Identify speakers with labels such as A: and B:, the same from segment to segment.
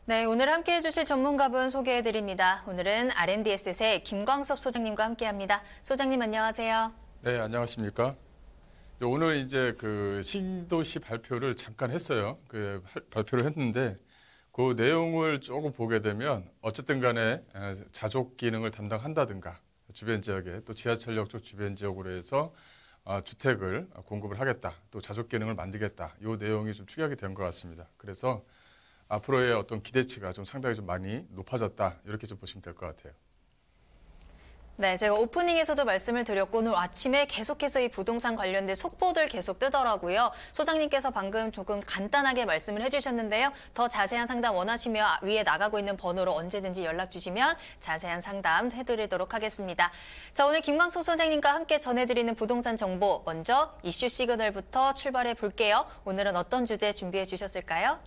A: 네, 오늘 함께해 주실 전문가분 소개해 드립니다. 오늘은 R&D셋의 김광섭 소장님과 함께합니다. 소장님 안녕하세요.
B: 네, 안녕하십니까? 오늘 이제 그 신도시 발표를 잠깐 했어요. 발표를 했는데 그 내용을 조금 보게 되면 어쨌든 간에 자족 기능을 담당한다든가 주변 지역에 또 지하철역 쪽 주변 지역으로 해서 주택을 공급을 하겠다. 또 자족 기능을 만들겠다. 이 내용이 좀 축약이 된 것 같습니다. 그래서 앞으로의 어떤 기대치가 좀 상당히 좀 많이 높아졌다. 이렇게 좀 보시면 될 것 같아요.
A: 네, 제가 오프닝에서도 말씀을 드렸고 오늘 아침에 계속해서 이 부동산 관련된 속보들 계속 뜨더라고요. 소장님께서 방금 조금 간단하게 말씀을 해주셨는데요. 더 자세한 상담 원하시면 위에 나가고 있는 번호로 언제든지 연락 주시면 자세한 상담 해드리도록 하겠습니다. 자, 오늘 김광섭 소장님과 함께 전해드리는 부동산 정보 먼저 이슈 시그널부터 출발해 볼게요. 오늘은 어떤 주제 준비해 주셨을까요?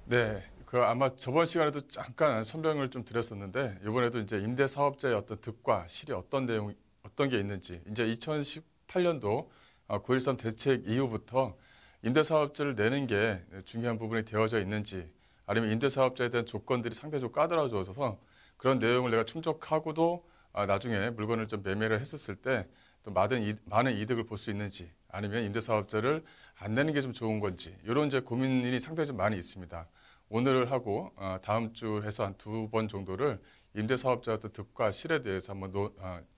B: 네. 아마 저번 시간에도 잠깐 설명을 좀 드렸었는데 이번에도 이제 임대사업자의 어떤 득과 실이 어떤 게 있는지 이제 2018년도 9.13 대책 이후부터 임대사업자를 내는 게 중요한 부분이 되어져 있는지 아니면 임대사업자에 대한 조건들이 상대적으로 까다로워져서 그런 내용을 내가 충족하고도 나중에 물건을 좀 매매를 했었을 때 또 많은 이득을 볼 수 있는지 아니면 임대사업자를 안 내는 게 좀 좋은 건지 이런 이제 고민이 상당히 좀 많이 있습니다. 오늘을 하고 다음 주 해서 한 2번 정도를 임대사업자의 득과 실에 대해서 한번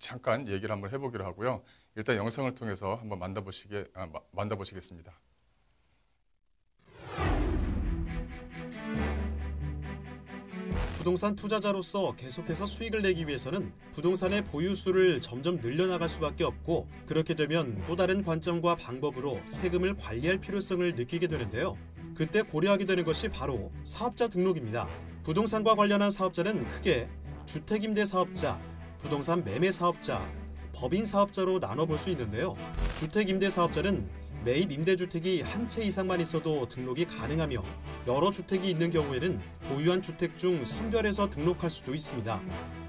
B: 잠깐 얘기를 한번 해보기로 하고요. 일단 영상을 통해서 한번 만나보시겠습니다.
C: 부동산 투자자로서 계속해서 수익을 내기 위해서는 부동산의 보유수를 점점 늘려나갈 수밖에 없고 그렇게 되면 또 다른 관점과 방법으로 세금을 관리할 필요성을 느끼게 되는데요. 그때 고려하게 되는 것이 바로 사업자 등록입니다. 부동산과 관련한 사업자는 크게 주택임대사업자, 부동산 매매사업자, 법인사업자로 나눠볼 수 있는데요. 주택임대사업자는 매입 임대주택이 한 채 이상만 있어도 등록이 가능하며 여러 주택이 있는 경우에는 보유한 주택 중 선별해서 등록할 수도 있습니다.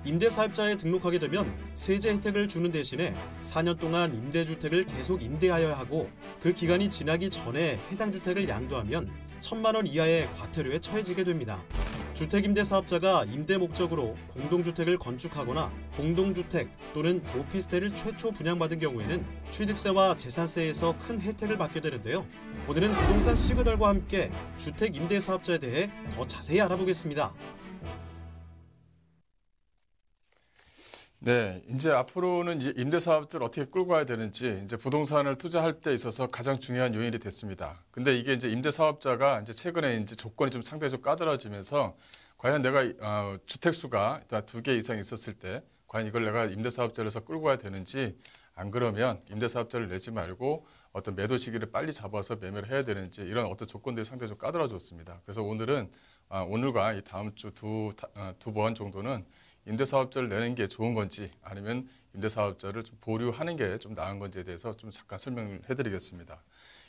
C: 임대사업자에 등록하게 되면 세제 혜택을 주는 대신에 4년 동안 임대주택을 계속 임대하여야 하고 그 기간이 지나기 전에 해당 주택을 양도하면 1,000만 원 이하의 과태료에 처해지게 됩니다. 주택임대사업자가 임대 목적으로 공동주택을 건축하거나 공동주택 또는 오피스텔을 최초 분양받은 경우에는 취득세와 재산세에서 큰 혜택을 받게 되는데요. 오늘은 부동산 시그널과 함께 주택임대사업자에 대해 더 자세히 알아보겠습니다.
B: 네, 이제 앞으로는 이제 임대사업자를 어떻게 끌고 가야 되는지 이제 부동산을 투자할 때 있어서 가장 중요한 요인이 됐습니다. 근데 이게 이제 임대사업자가 이제 최근에 이제 조건이 좀 상대적으로 까다로워지면서 과연 내가 주택수가 2개 이상 있었을 때 과연 이걸 내가 임대사업자로서 끌고 가야 되는지 안 그러면 임대사업자를 내지 말고 어떤 매도 시기를 빨리 잡아서 매매를 해야 되는지 이런 어떤 조건들이 상대적으로 까다로워졌습니다. 그래서 오늘은 오늘과 이 다음 주 두 번 정도는 임대사업자를 내는 게 좋은 건지 아니면 임대사업자를 좀 보류하는 게 좀 나은 건지에 대해서 좀 잠깐 설명을 해드리겠습니다.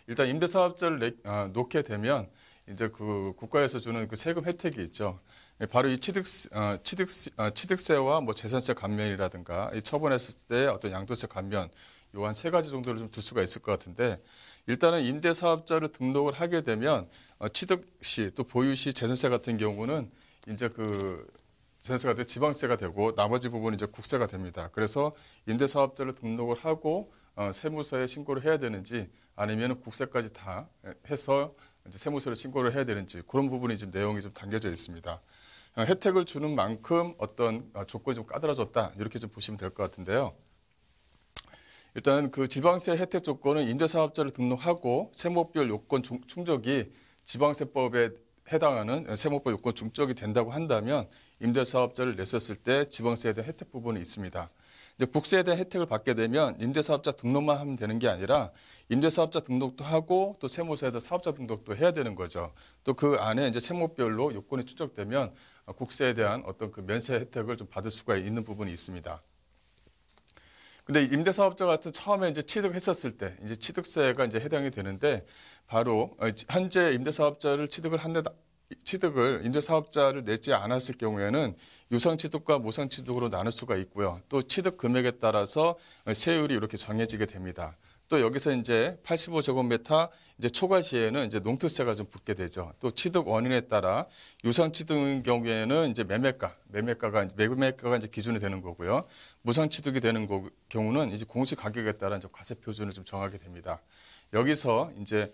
B: 일단 임대사업자를 놓게 되면 이제 그 국가에서 주는 그 세금 혜택이 있죠. 바로 이 취득세와 뭐 재산세 감면이라든가 이 처분했을 때 어떤 양도세 감면 요 한 3가지 정도를 좀 둘 수가 있을 것 같은데 일단은 임대사업자를 등록을 하게 되면 취득시 또 보유시 재산세 같은 경우는 이제 재산세가 되고 지방세가 되고 나머지 부분은 이제 국세가 됩니다. 그래서 임대사업자를 등록을 하고 세무서에 신고를 해야 되는지 아니면 국세까지 다 해서 이제 세무서를 신고를 해야 되는지 그런 부분이 지금 내용이 좀 담겨져 있습니다. 혜택을 주는 만큼 어떤 조건이 좀 까다로워졌다 이렇게 좀 보시면 될 것 같은데요. 일단 그 지방세 혜택 조건은 임대사업자를 등록하고 세목별 요건 충족이 지방세법에 해당하는 세목별 요건 충족이 된다고 한다면 임대사업자를 냈었을 때 지방세에 대한 혜택 부분이 있습니다. 이제 국세에 대한 혜택을 받게 되면 임대사업자 등록만 하면 되는 게 아니라 임대사업자 등록도 하고 또 세무서에 대한 사업자 등록도 해야 되는 거죠. 또 그 안에 이제 세목별로 요건이 충족되면 국세에 대한 어떤 그 면세 혜택을 좀 받을 수가 있는 부분이 있습니다. 근데 임대사업자 같은 처음에 이제 취득했었을 때 이제 취득세가 이제 해당이 되는데 바로 현재 임대사업자를 취득을 임대사업자를 내지 않았을 경우에는 유상취득과 무상취득으로 나눌 수가 있고요. 또 취득 금액에 따라서 세율이 이렇게 정해지게 됩니다. 또 여기서 이제 85제곱미터 이제 초과 시에는 이제 농특세가 좀 붙게 되죠. 또 취득 원인에 따라 유상 취득인 경우에는 이제 매매가가 이제 기준이 되는 거고요. 무상 취득이 되는 경우는 이제 공시 가격에 따라 이제 과세 표준을 좀 정하게 됩니다. 여기서 이제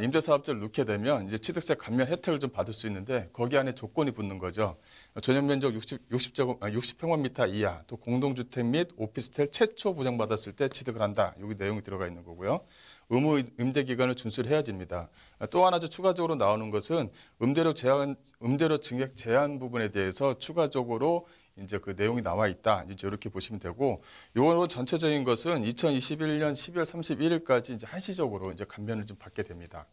B: 임대사업자를 넣게 되면 이제 취득세 감면 혜택을 좀 받을 수 있는데 거기 안에 조건이 붙는 거죠. 전용 면적 60평방미터 이하, 또 공동주택 및 오피스텔 최초 부정받았을 때 취득을 한다. 여기 내용이 들어가 있는 거고요. 의무 임대 기간을 준수를 해야 됩니다. 또 하나 추가적으로 나오는 것은 음대로 증액 제한 부분에 대해서 추가적으로 이제 그 내용이 나와 있다. 이제 이렇게 보시면 되고, 요거 전체적인 것은 2021년 12월 31일까지 이제 한시적으로 이제 감면을 좀 받게 됩니다.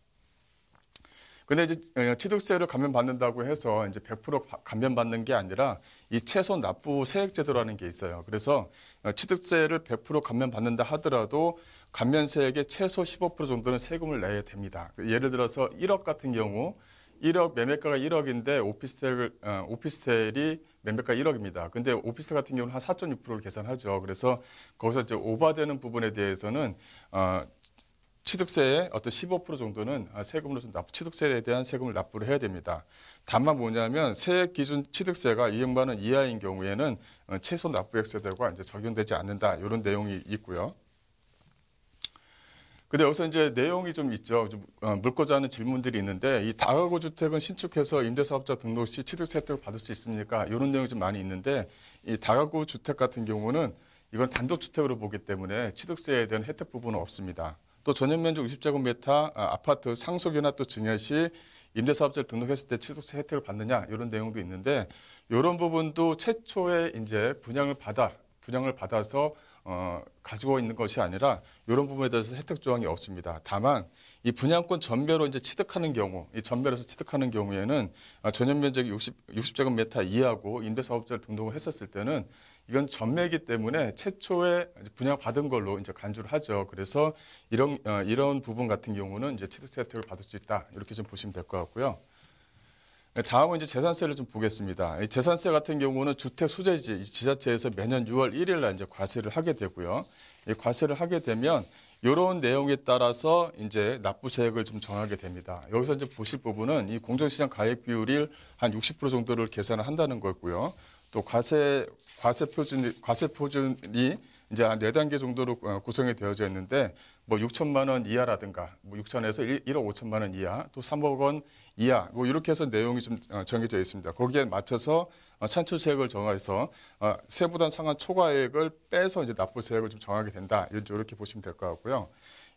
B: 근데 이제 취득세를 감면받는다고 해서 이제 100% 감면받는 게 아니라 이 최소 납부 세액 제도라는 게 있어요. 그래서 취득세를 100% 감면받는다 하더라도 감면세액의 최소 15% 정도는 세금을 내야 됩니다. 예를 들어서 1억 같은 경우 1억 매매가가 1억인데 오피스텔이 매매가 1억입니다. 근데 오피스텔 같은 경우는 한 4.6%를 계산하죠. 그래서 거기서 이제 오버되는 부분에 대해서는 취득세의 어떤 15% 정도는 세금으로 좀 취득세에 대한 세금을 납부를 해야 됩니다. 다만 뭐냐면 세액 기준 취득세가 200만 원 이하인 경우에는 최소 납부액 세대가 이제 적용되지 않는다. 이런 내용이 있고요. 근데 여기서 이제 내용이 좀 있죠. 좀 묻고자 하는 질문들이 있는데 이 다가구 주택은 신축해서 임대사업자 등록 시 취득세 혜택을 받을 수 있습니까? 이런 내용이 좀 많이 있는데 이 다가구 주택 같은 경우는 이건 단독주택으로 보기 때문에 취득세에 대한 혜택 부분은 없습니다. 또 전용면적 60제곱미터 아파트 상속이나 또 증여 시 임대사업자를 등록했을 때 취득세 혜택을 받느냐 이런 내용도 있는데 이런 부분도 최초에 이제 분양을 받아서 가지고 있는 것이 아니라 이런 부분에 대해서 혜택 조항이 없습니다. 다만 이 분양권 전매로 이제 취득하는 경우, 이 전매로서 취득하는 경우에는 전용 면적이 60제곱미터 이하고 임대사업자를 등록을 했었을 때는 이건 전매이기 때문에 최초에 분양받은 걸로 이제 간주를 하죠. 그래서 이런 부분 같은 경우는 이제 취득세 혜택을 받을 수 있다. 이렇게 좀 보시면 될 것 같고요. 다음은 이제 재산세를 좀 보겠습니다. 이 재산세 같은 경우는 주택 수재지 지자체에서 매년 6월 1일 날 이제 과세를 하게 되고요. 이 과세를 하게 되면 이런 내용에 따라서 이제 납부세액을 좀 정하게 됩니다. 여기서 이제 보실 부분은 이 공정시장 가액 비율이 한 60% 정도를 계산을 한다는 거고요. 또 과세 표준이 이제 한 4단계 정도로 구성이 되어져 있는데 뭐 6천만 원 이하라든가 뭐 6천에서 1억 5천만 원 이하 또 3억 원 이하 뭐 이렇게 해서 내용이 좀 정해져 있습니다. 거기에 맞춰서 산출세액을 정해서 세부담 상한 초과액을 빼서 이제 납부세액을 좀 정하게 된다. 이렇게 보시면 될 것 같고요.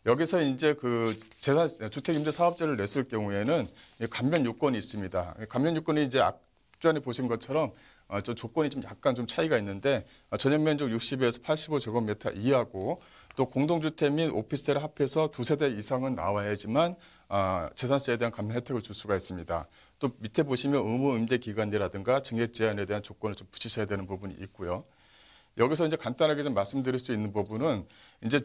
B: 여기서 이제 그 주택임대사업자를 냈을 경우에는 감면 요건이 있습니다. 감면 요건이 이제 앞전에 보신 것처럼 저 조건이 좀 약간 좀 차이가 있는데 전용 면적 60에서 85제곱미터 이하고 또 공동주택 및 오피스텔을 합해서 2세대 이상은 나와야지만 재산세에 대한 감면 혜택을 줄 수가 있습니다. 또 밑에 보시면 의무 임대 기간이라든가 증액 제한에 대한 조건을 좀 붙이셔야 되는 부분이 있고요. 여기서 이제 간단하게 좀 말씀드릴 수 있는 부분은 이제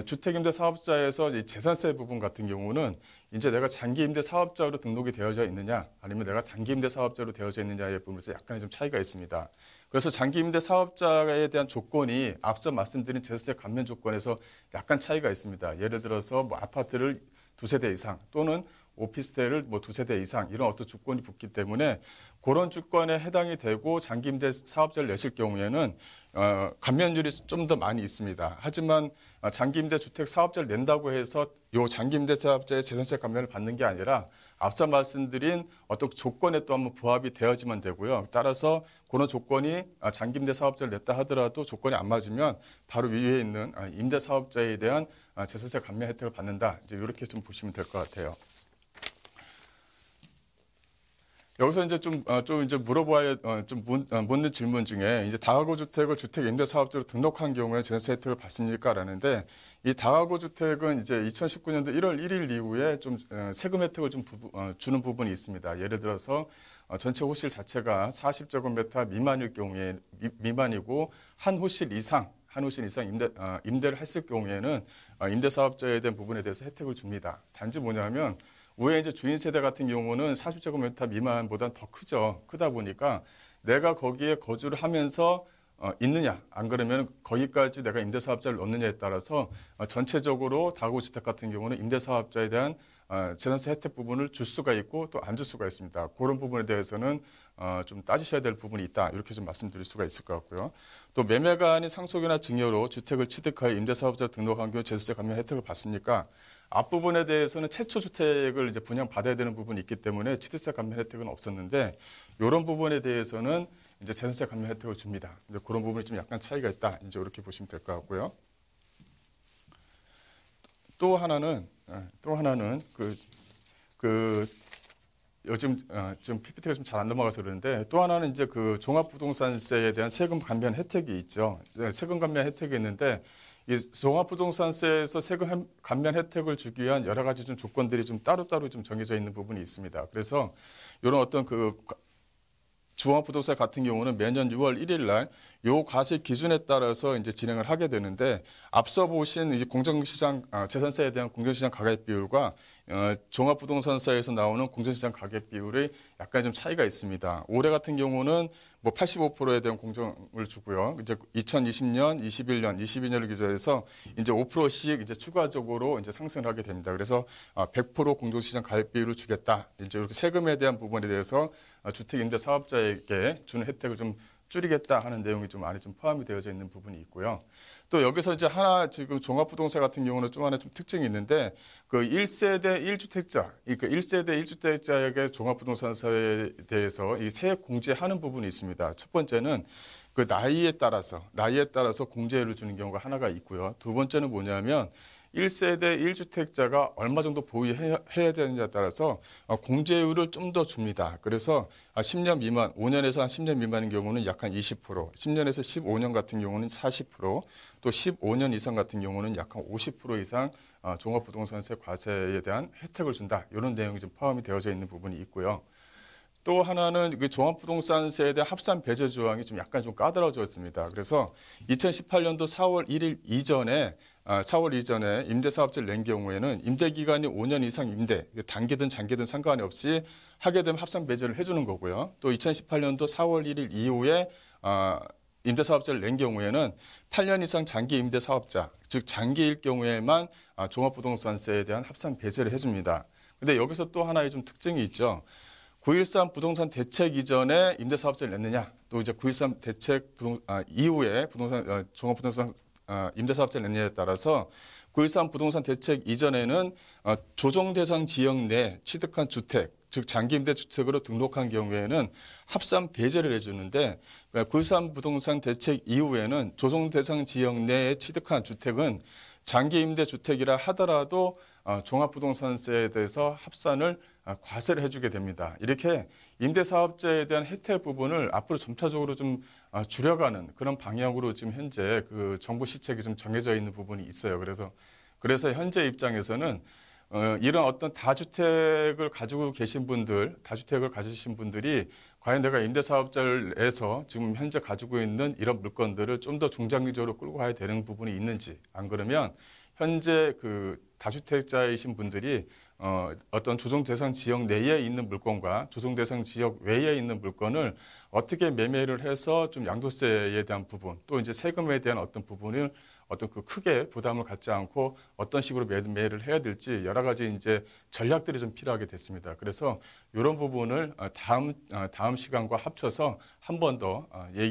B: 주택임대 사업자에서 재산세 부분 같은 경우는 이제 내가 장기임대 사업자로 등록이 되어져 있느냐 아니면 내가 단기임대 사업자로 되어져 있느냐의 부분에서 약간의 좀 차이가 있습니다. 그래서 장기임대 사업자에 대한 조건이 앞서 말씀드린 재산세 감면 조건에서 약간 차이가 있습니다. 예를 들어서 뭐 아파트를 2세대 이상 또는 오피스텔을 뭐 2세대 이상 이런 어떤 조건이 붙기 때문에 그런 조건에 해당이 되고 장기임대 사업자를 냈을 경우에는 감면율이 좀 더 많이 있습니다. 하지만 장기임대 주택 사업자를 낸다고 해서 이 장기임대 사업자의 재산세 감면을 받는 게 아니라 앞서 말씀드린 어떤 조건에 또 한번 부합이 되어지면 되고요. 따라서 그런 조건이 장기임대 사업자를 냈다 하더라도 조건이 안 맞으면 바로 위에 있는 임대 사업자에 대한 재산세 감면 혜택을 받는다. 이제 이렇게 좀 보시면 될 것 같아요. 여기서 이제 좀 이제 물어봐야 묻는 질문 중에 이제 다가구 주택을 주택 임대 사업자로 등록한 경우에 재산세 혜택을 받습니까라는데 이 다가구 주택은 이제 2019년도 1월 1일 이후에 좀 세금 혜택을 좀 주는 부분이 있습니다. 예를 들어서 전체 호실 자체가 40제곱미터 미만일 경우에 미만이고 한 호실 이상 임대를 했을 경우에는 임대 사업자에 대한 부분에 대해서 혜택을 줍니다. 단지 뭐냐면 위에 이제 주인 세대 같은 경우는 40제곱미터 미만보다는 더 크죠. 크다 보니까 내가 거기에 거주를 하면서 있느냐, 안 그러면 거기까지 내가 임대사업자를 넣느냐에 따라서 전체적으로 다가구 주택 같은 경우는 임대사업자에 대한 재산세 혜택 부분을 줄 수가 있고 또 안 줄 수가 있습니다. 그런 부분에 대해서는 좀 따지셔야 될 부분이 있다. 이렇게 좀 말씀드릴 수가 있을 것 같고요. 또 매매가 아닌 상속이나 증여로 주택을 취득하여 임대사업자 등록한 경우 재산세 감면 혜택을 받습니까? 앞부분에 대해서는 최초 주택을 이제 분양받아야 되는 부분이 있기 때문에 취득세 감면 혜택은 없었는데 이런 부분에 대해서는 이제 재산세 감면 혜택을 줍니다. 이제 그런 부분이 좀 약간 차이가 있다. 이제 이렇게 보시면 될 것 같고요. 또 하나는 요즘 좀 PPT가 좀 잘 안 넘어가서 그러는데 또 하나는 이제 그 종합부동산세에 대한 세금 감면 혜택이 있죠. 세금 감면 혜택이 있는데 이 종합부동산세에서 세금 감면 혜택을 주기 위한 여러 가지 좀 조건들이 좀 따로따로 좀 정해져 있는 부분이 있습니다. 그래서 이런 어떤 그 종합부동산 같은 경우는 매년 6월 1일 날 요 과세 기준에 따라서 이제 진행을 하게 되는데 앞서 보신 이제 공정시장 재산세에 대한 공정시장 가격 비율과 종합부동산세에서 나오는 공정시장 가격 비율이 약간 좀 차이가 있습니다. 올해 같은 경우는 뭐 85%에 대한 공정을 주고요. 이제 2020년, 21년, 22년을 기준해서 이제 5%씩 이제 추가적으로 이제 상승을 하게 됩니다. 그래서 100% 공정시장 가격 비율을 주겠다. 이제 이렇게 세금에 대한 부분에 대해서 주택 임대 사업자에게 주는 혜택을 좀 줄이겠다 하는 내용이 좀 안에 좀 포함이 되어져 있는 부분이 있고요. 또 여기서 이제 하나 지금 종합부동산 같은 경우는 좀 하나 좀 특징이 있는데 그 1세대 1주택자, 그러니까 1세대 1주택자에게 종합부동산세에 대해서 이 세액 공제하는 부분이 있습니다. 첫 번째는 그 나이에 따라서 공제를 주는 경우가 하나가 있고요. 두 번째는 뭐냐면 1세대 1주택자가 얼마 정도 보유해야 되느냐에 따라서 공제율을 좀 더 줍니다. 그래서 10년 미만, 5년에서 한 10년 미만인 경우는 약 한 20%, 10년에서 15년 같은 경우는 40%, 또 15년 이상 같은 경우는 약 한 50% 이상 종합부동산세 과세에 대한 혜택을 준다. 이런 내용이 좀 포함이 되어져 있는 부분이 있고요. 또 하나는 그 종합부동산세에 대한 합산 배제 조항이 좀 약간 좀 까다로워졌습니다. 그래서 2018년도 4월 1일 이전에 4월 이전에 임대사업자를 낸 경우에는 임대기간이 5년 이상 임대, 단기든 장기든 상관이 없이 하게 되면 합산 배제를 해주는 거고요. 또 2018년도 4월 1일 이후에 임대사업자를 낸 경우에는 8년 이상 장기 임대사업자, 즉 장기일 경우에만 종합부동산세에 대한 합산 배제를 해줍니다. 근데 여기서 또 하나의 좀 특징이 있죠. 9.13 부동산 대책 이전에 임대사업자를 냈느냐, 또 이제 9.13 대책 이후에 종합부동산 임대사업자를 냈느냐에 따라서 9.13 부동산 대책 이전에는 조정 대상 지역 내 취득한 주택, 즉 장기임대주택으로 등록한 경우에는 합산 배제를 해주는데 9.13 부동산 대책 이후에는 조정 대상 지역 내에 취득한 주택은 장기임대주택이라 하더라도 종합부동산세에 대해서 합산을 과세를 해주게 됩니다. 이렇게 임대사업자에 대한 혜택 부분을 앞으로 점차적으로 좀 줄여가는 그런 방향으로 지금 현재 그 정부 시책이 좀 정해져 있는 부분이 있어요. 그래서 현재 입장에서는 이런 어떤 다주택을 가지고 계신 분들, 다주택을 가지신 분들이 과연 내가 임대사업자를 내서 지금 현재 가지고 있는 이런 물건들을 좀 더 중장기적으로 끌고 가야 되는 부분이 있는지, 안 그러면 현재 그 다주택자이신 분들이 어떤 조정 대상 지역 내에 있는 물건과 조정 대상 지역 외에 있는 물건을 어떻게 매매를 해서 좀 양도세에 대한 부분, 또 이제 세금에 대한 어떤 부분을 어떤 그 크게 부담을 갖지 않고 어떤 식으로 매매를 해야 될지 여러 가지 이제 전략들이 좀 필요하게 됐습니다. 그래서 이런 부분을 다음 시간과 합쳐서 한 번 더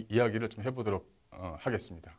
B: 이야기를 좀 해보도록 하겠습니다.